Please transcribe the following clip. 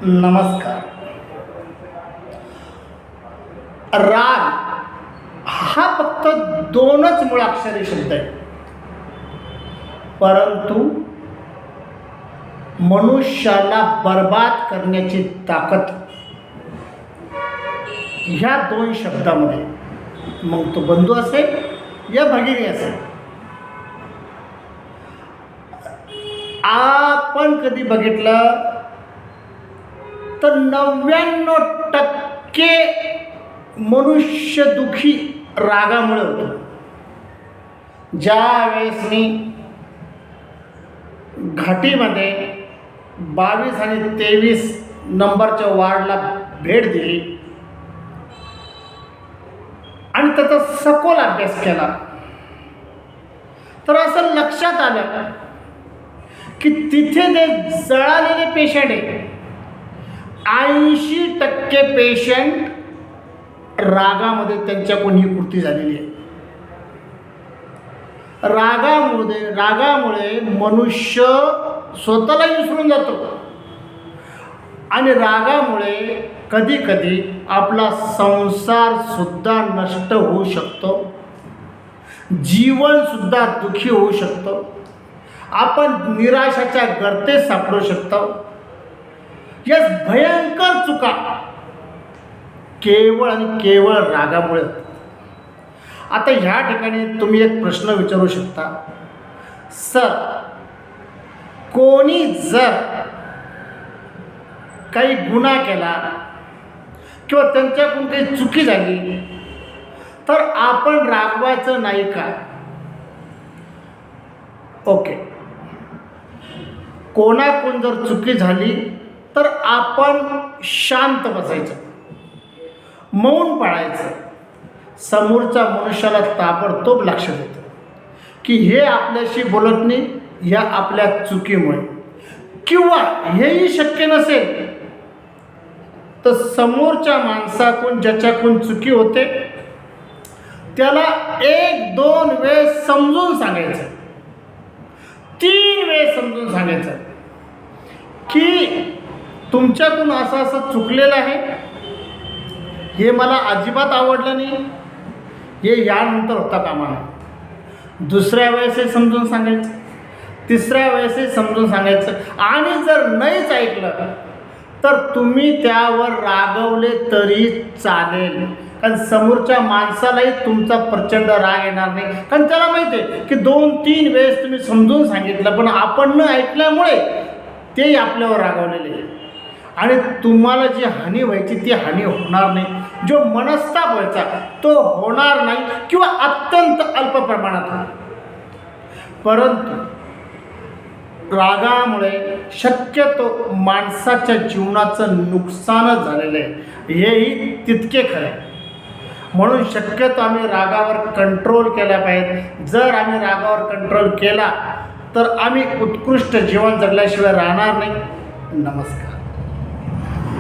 नमस्कार. राग हा फक्त दोनच मुळाक्षरी शब्द आहे, परंतु मनुष्याला बर्बाद करण्याची ताकद ह्या दोन शब्दामध्ये. मग तो बंधू असेल या भगिनी असेल. आपण कधी बघितलं तर 99% मनुष्य दुखी रागामुळे होतो. ज्या वेळेस मी घाटीमध्ये 22 आणि 23 नंबरच्या वार्डला भेट दिली आणि त्याचा सखोल अभ्यास केला, तर असं लक्षात आलं की तिथे जे जळालेले पेशंट आहे 80% पेशंट रागामध्ये त्यांच्याकडून ही कृती झालेली आहे. रागामुळे मनुष्य स्वतःला विसरून जातो आणि रागामुळे कधी कधी आपला संसार सुद्धा नष्ट होऊ शकतो, जीवन सुद्धा दुःखी होऊ शकतो, आपण निराशाच्या गर्तेत सापडू शकतो. या भयंकर चुका केवळ आणि केवळ रागामुळे. आता ह्या ठिकाणी तुम्ही एक प्रश्न विचारू शकता, सर कोणी जर काही गुन्हा केला किंवा त्यांच्याकडून काही चुकी झाली तर आपण रागवायचं नाही का? ओके, कोणाकडून जर चुकी झाली तर आपण शांत बसायचं, मौन पाळायचं. समोरच्या मनुष्याला ताबडतोब लक्षात येतं की हे आपल्याशी बोलत नाही या आपल्या चुकीमुळे, किंवा हेही शक्य नसेल तर समोरच्या माणसाकडून ज्याच्याकडून चुकी होते त्याला 1-2 वेळेस समजून सांगायचं, 3 वेळेस समजून सांगायचं की तुमच्याकडून असं असं चुकलेलं आहे, हे मला अजिबात आवडलं नाही, हे यानंतर होता कामा नये. दुसऱ्या वेळेसही समजून सांगायचं, तिसऱ्या वेळेसही समजून सांगायचं. आणि जर नाहीच ऐकलं तर तुम्ही त्यावर रागवले तरी चालेल, कारण समोरच्या माणसालाही तुमचा प्रचंड राग येणार नाही, कारण त्याला माहिती आहे की 2-3 वेळेस तुम्ही समजून सांगितलं पण आपण न ऐकल्यामुळे तेही आपल्यावर रागवलेले आहे. आणि तुम्हाला जी हानी व्हायची ती हानी होणार नाही, जो मनस्ताप व्हायचा तो होणार नाही किंवा अत्यंत अल्प प्रमाणात होईल. परंतु रागामुळे शक्यतो माणसाच्या जीवनाचं नुकसानच झालेलं आहे, हेही तितके खरे. म्हणून शक्यतो आम्ही रागावर कंट्रोल केला पाहिजे. जर आम्ही रागावर कंट्रोल केला तर आम्ही उत्कृष्ट जीवन जगल्याशिवाय राहणार नाही. नमस्कार.